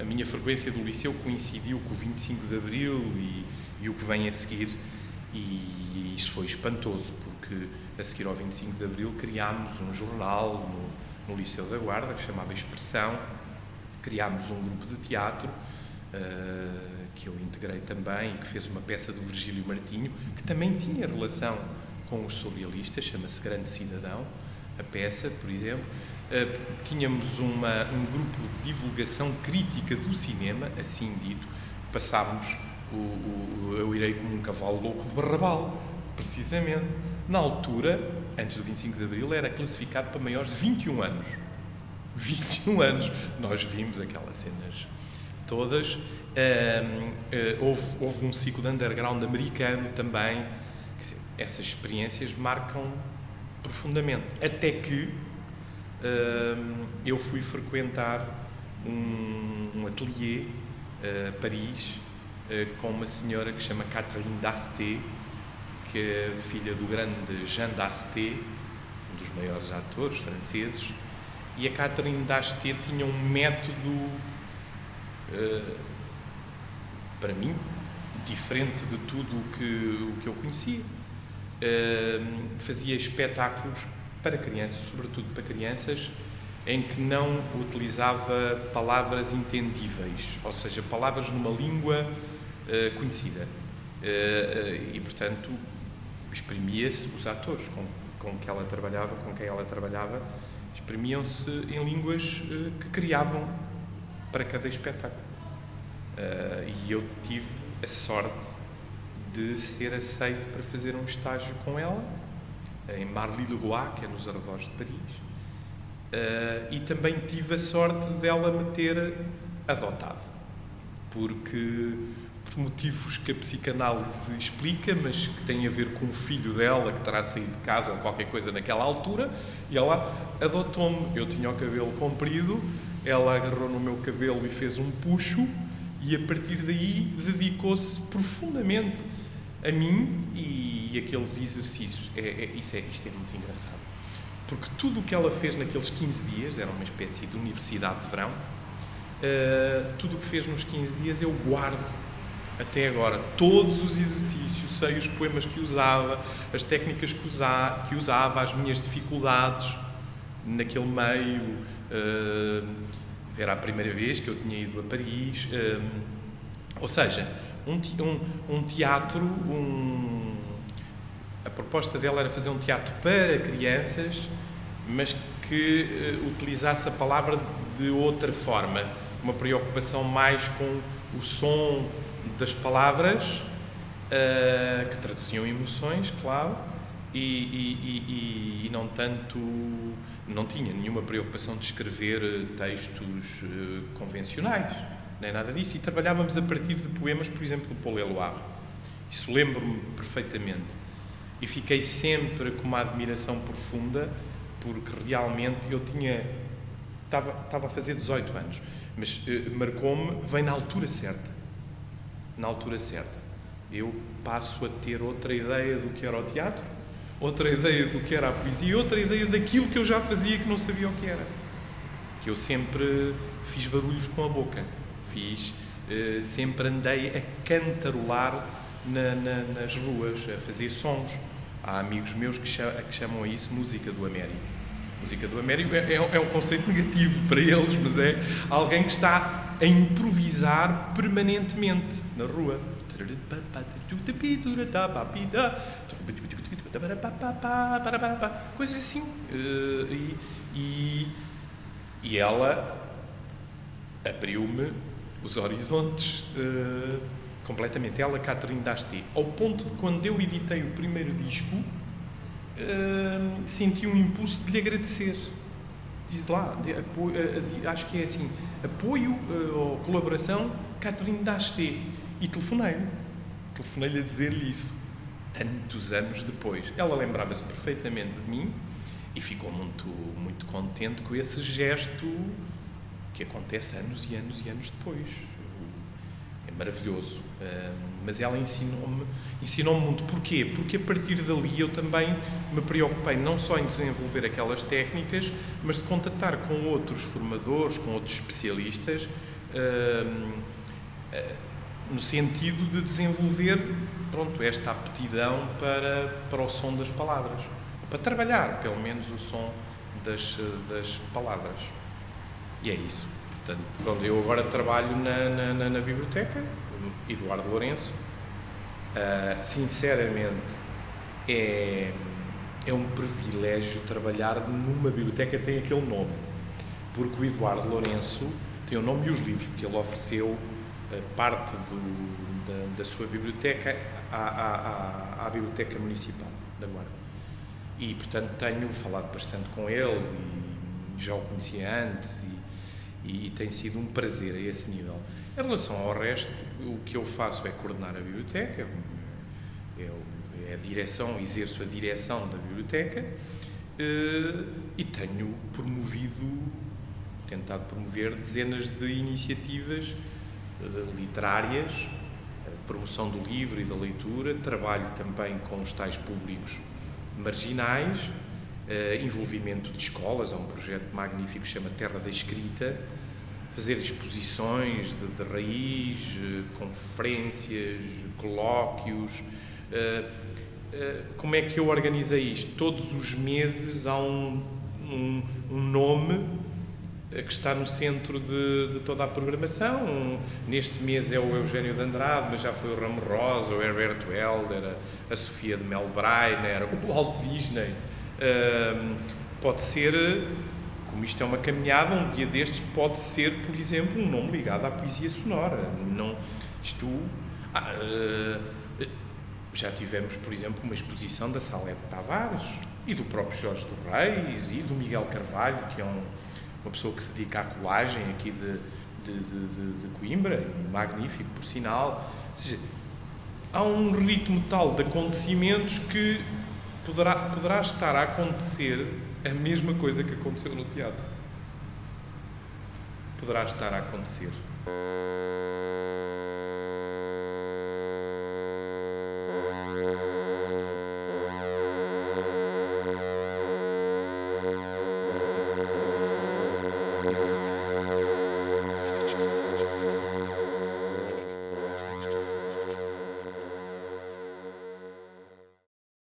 a minha frequência do liceu coincidiu com o 25 de Abril e o que vem a seguir, e isso foi espantoso, porque a seguir ao 25 de Abril criámos um jornal no Liceu da Guarda, que se chamava Expressão, criámos um grupo de teatro, que eu integrei também, e que fez uma peça do Virgílio Martinho, que também tinha relação com os surrealistas, chama-se Grande Cidadão, a peça, por exemplo. Tínhamos um grupo de divulgação crítica do cinema, assim dito. Passámos Eu Irei Como um Cavalo Louco de Barrabal, precisamente. Na altura, antes do 25 de Abril, era classificado para maiores de 21 anos. 21 anos. Nós vimos aquelas cenas todas. Houve um ciclo de underground americano também. Quer dizer, essas experiências marcam profundamente. Até que eu fui frequentar um ateliê Paris com uma senhora que se chama Catherine Dasté, que é filha do grande Jean Dasté, um dos maiores atores franceses, e a Catherine Dasté tinha um método, para mim, diferente de tudo o que eu conhecia. Fazia espetáculos para crianças, sobretudo para crianças, em que não utilizava palavras entendíveis, ou seja, palavras numa língua conhecida. E, portanto, exprimia-se os atores com quem ela trabalhava, exprimiam-se em línguas que criavam para cada espetáculo. E eu tive a sorte de ser aceito para fazer um estágio com ela, em Marly-le-Roi, que é nos arredores de Paris. E também tive a sorte dela me ter adotado, porque por motivos que a psicanálise explica, mas que têm a ver com o filho dela que terá saído de casa ou qualquer coisa naquela altura, e ela adotou-me. Eu tinha o cabelo comprido, ela agarrou no meu cabelo e fez um puxo, e a partir daí dedicou-se profundamente a mim e aqueles exercícios. Isto é muito engraçado. Porque tudo o que ela fez naqueles 15 dias, era uma espécie de universidade de verão, tudo o que fez nos 15 dias eu guardo até agora. Todos os exercícios, sei os poemas que usava, as técnicas que usava, as minhas dificuldades naquele meio. Era a primeira vez que eu tinha ido a Paris. Ou seja, um teatro... A proposta dela era fazer um teatro para crianças, mas que utilizasse a palavra de outra forma. Uma preocupação mais com o som das palavras, que traduziam emoções, claro, e não tanto... Não tinha nenhuma preocupação de escrever textos convencionais, nem nada disso. E trabalhávamos a partir de poemas, por exemplo, do Paul Éluard. Isso lembro-me perfeitamente. E fiquei sempre com uma admiração profunda, porque realmente eu estava a fazer 18 anos, mas marcou-me, vem na altura certa. Na altura certa. Eu passo a ter outra ideia do que era o teatro, outra ideia do que era a poesia e outra ideia daquilo que eu já fazia que não sabia o que era. Que eu sempre fiz barulhos com a boca, sempre andei a cantarolar nas ruas, a fazer sons. Há amigos meus que chamam a isso música do Américo. Música do Américo é um conceito negativo para eles, mas é alguém que está a improvisar permanentemente na rua. Coisas assim. E ela abriu-me os horizontes completamente. Ela, Catherine Dasté, ao ponto de quando eu editei o primeiro disco, senti um impulso de lhe agradecer. Diz lá, acho que é assim, apoio ou colaboração, Catherine Dasté. E telefonei-lhe a dizer-lhe isso, tantos anos depois. Ela lembrava-se perfeitamente de mim e ficou muito, muito contente com esse gesto que acontece anos e anos e anos depois. É maravilhoso. Mas ela ensinou-me muito. Porquê? Porque a partir dali eu também me preocupei não só em desenvolver aquelas técnicas, mas de contatar com outros formadores, com outros especialistas, no sentido de desenvolver, esta aptidão para o som das palavras. Para trabalhar, pelo menos, o som das palavras. E é isso. Portanto, eu agora trabalho na biblioteca, Eduardo Lourenço. Sinceramente, é um privilégio trabalhar numa biblioteca que tem aquele nome, porque o Eduardo Lourenço tem o nome e os livros, porque ele ofereceu parte da sua biblioteca à Biblioteca Municipal da Guarda. E, portanto, tenho falado bastante com ele já o conhecia antes e tem sido um prazer a esse nível. Em relação ao resto, o que eu faço é coordenar a biblioteca, é a direção, exerço a direção da biblioteca e tenho tentado promover dezenas de iniciativas literárias, de promoção do livro e da leitura. Trabalho também com os tais públicos marginais, envolvimento de escolas. Há um projeto magnífico que se chama Terra da Escrita, fazer exposições de raiz, conferências, colóquios. Como é que eu organizei isto? Todos os meses há um nome que está no centro de toda a programação. Neste mês é o Eugénio de Andrade, mas já foi o Ramo Rosa, o Herbert Welder, a Sofia de Melbreiner, o Walt Disney. Pode ser, como isto é uma caminhada, um dia destes pode ser, por exemplo, um nome ligado à poesia sonora. Já tivemos, por exemplo, uma exposição da Salete Tavares e do próprio Jorge do Reis e do Miguel Carvalho, que é uma pessoa que se dedica à colagem aqui de Coimbra, magnífico, por sinal. Ou seja, há um ritmo tal de acontecimentos que poderá estar a acontecer a mesma coisa que aconteceu no teatro. Poderá estar a acontecer.